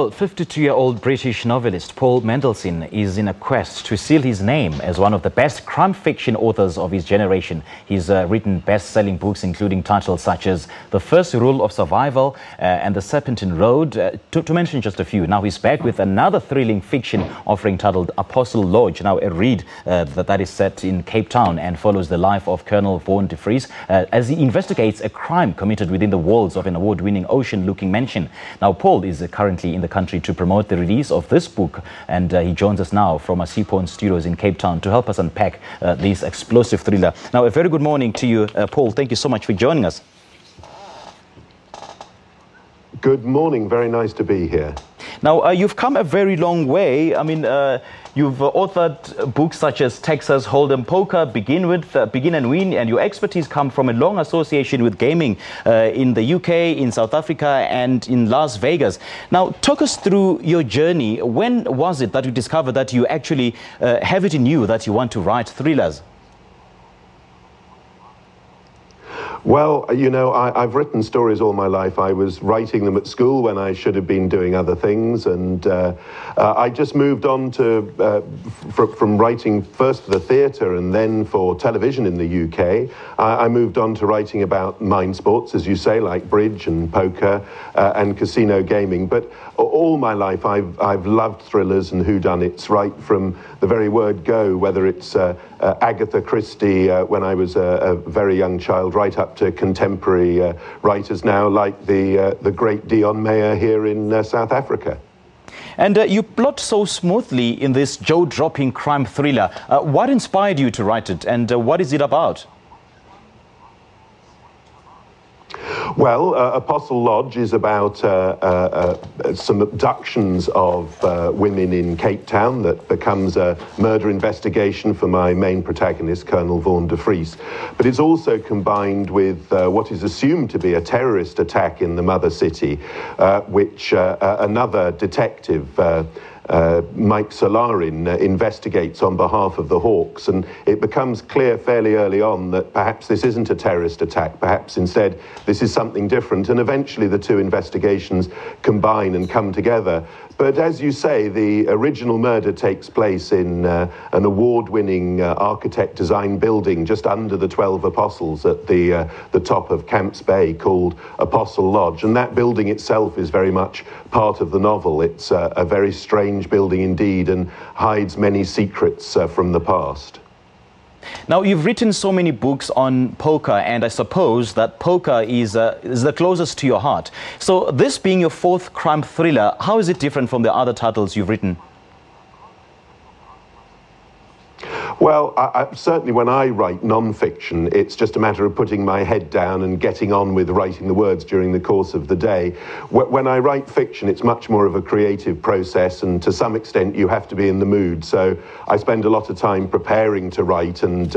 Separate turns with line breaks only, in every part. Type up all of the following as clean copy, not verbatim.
Well, 52-year-old British novelist Paul Mendelson is in a quest to seal his name as one of the best crime fiction authors of his generation. He's written best-selling books including titles such as The First Rule of Survival and The Serpentine Road, to mention just a few. Now he's back with another thrilling fiction offering titled Apostle Lodge. Now a read that is set in Cape Town and follows the life of Colonel Vaughn De Vries as he investigates a crime committed within the walls of an award-winning ocean-looking mansion. Now Paul is currently in the country to promote the release of this book, and he joins us now from our Seaporn studios in Cape Town to help us unpack this explosive thriller. Now, a very good morning to you, Paul. Thank you so much for joining us.
Good morning. Very nice to be here.
Now, you've come a very long way. I mean, you've authored books such as Texas Hold'em Poker, Begin and Win, and your expertise come from a long association with gaming in the UK, in South Africa, and in Las Vegas. Now, talk us through your journey. When was it that you discovered that you actually have it in you that you want to write thrillers?
Well, you know, I've written stories all my life. I was writing them at school when I should have been doing other things, and I just moved on to from writing first for the theatre and then for television in the UK. I moved on to writing about mind sports, as you say, like bridge and poker and casino gaming. But all my life I've loved thrillers and whodunits, right from the very word go, whether it's Agatha Christie when I was a very young child, right up to contemporary writers now, like the great Dion Meyer here in South Africa.
And you plot so smoothly in this jaw-dropping crime thriller. What inspired you to write it, and what is it about?
Well, Apostle Lodge is about some abductions of women in Cape Town that becomes a murder investigation for my main protagonist, Colonel Vaughn De Vries. But it's also combined with what is assumed to be a terrorist attack in the mother city, which another detective, Mike Solarin, investigates on behalf of the Hawks, and it becomes clear fairly early on that perhaps this isn't a terrorist attack, perhaps instead this is something different, and eventually the two investigations combine and come together. But as you say, the original murder takes place in an award-winning architect-designed building just under the 12 Apostles at the top of Camps Bay, called Apostle Lodge. And that building itself is very much part of the novel. It's a very strange building indeed, and hides many secrets from the past.
Now, you've written so many books on poker, and I suppose that poker is the closest to your heart. So this being your fourth crime thriller, how is it different from the other titles you've written?
Well, certainly when I write non-fiction, it's just a matter of putting my head down and getting on with writing the words during the course of the day. When I write fiction, it's much more of a creative process, and to some extent you have to be in the mood. So I spend a lot of time preparing to write, and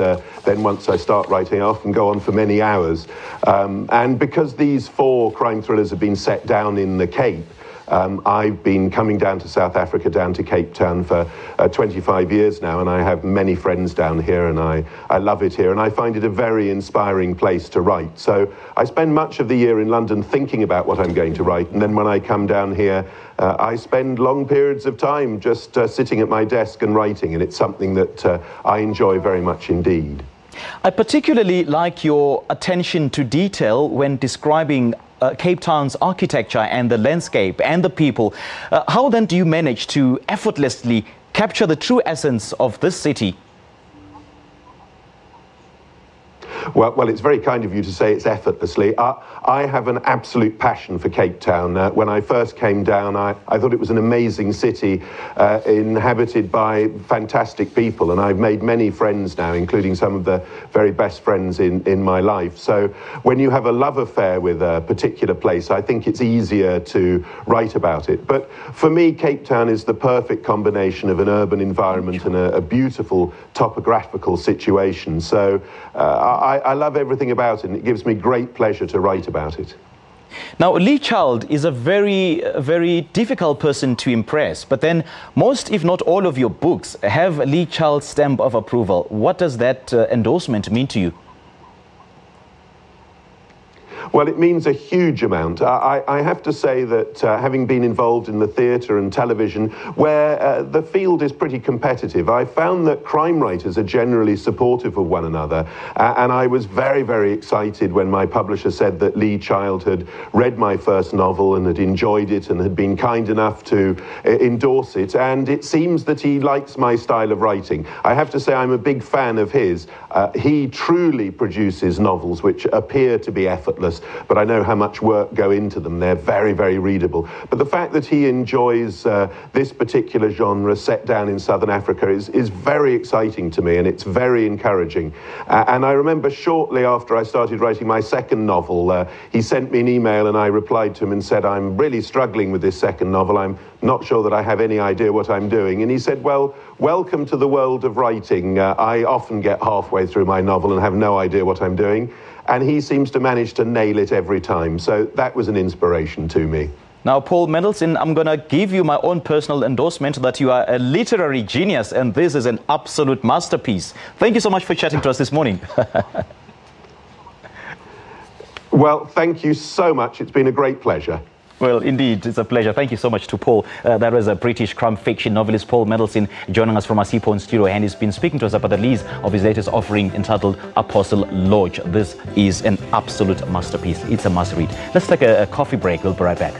then once I start writing, I often go on for many hours. And because these four crime thrillers have been set down in the Cape, I've been coming down to South Africa, down to Cape Town for 25 years now, and I have many friends down here, and I love it here, and I find it a very inspiring place to write. So I spend much of the year in London thinking about what I'm going to write, and then when I come down here, I spend long periods of time just sitting at my desk and writing, and it's something that I enjoy very much indeed.
I particularly like your attention to detail when describing Cape Town's architecture and the landscape and the people. How then do you manage to effortlessly capture the true essence of this city?
Well, it's very kind of you to say it's effortlessly. I have an absolute passion for Cape Town. When I first came down, I thought it was an amazing city, inhabited by fantastic people, and I've made many friends now, including some of the very best friends in my life. So when you have a love affair with a particular place, I think it's easier to write about it. But for me, Cape Town is the perfect combination of an urban environment and a beautiful topographical situation. So I love everything about it, and it gives me great pleasure to write about it.
Now, Lee Child is a very difficult person to impress, but then most, if not all of your books have Lee Child's stamp of approval. What does that endorsement mean to you?
Well, it means a huge amount. I have to say that having been involved in the theatre and television, where the field is pretty competitive, I found that crime writers are generally supportive of one another. And I was very, very excited when my publisher said that Lee Child had read my first novel and had enjoyed it and had been kind enough to endorse it. And it seems that he likes my style of writing. I have to say I'm a big fan of his. He truly produces novels which appear to be effortless, but I know how much work go into them. They're very, very readable. But the fact that he enjoys this particular genre set down in Southern Africa is very exciting to me, and it's very encouraging. And I remember shortly after I started writing my second novel, he sent me an email and I replied to him and said, I'm really struggling with this second novel. I'm not sure that I have any idea what I'm doing. And he said, well, welcome to the world of writing. I often get halfway through my novel and have no idea what I'm doing. And he seems to manage to nail it every time. So that was an inspiration to me.
Now, Paul Mendelson, I'm going to give you my own personal endorsement that you are a literary genius, and this is an absolute masterpiece. Thank you so much for chatting to us this morning.
Well, thank you so much. It's been a great pleasure.
Well, indeed, it's a pleasure. Thank you so much to Paul. That was a British crime fiction novelist, Paul Mendelson, joining us from our Seaporn studio, and he's been speaking to us about the release of his latest offering entitled Apostle Lodge. This is an absolute masterpiece. It's a must read. Let's take a coffee break. We'll be right back.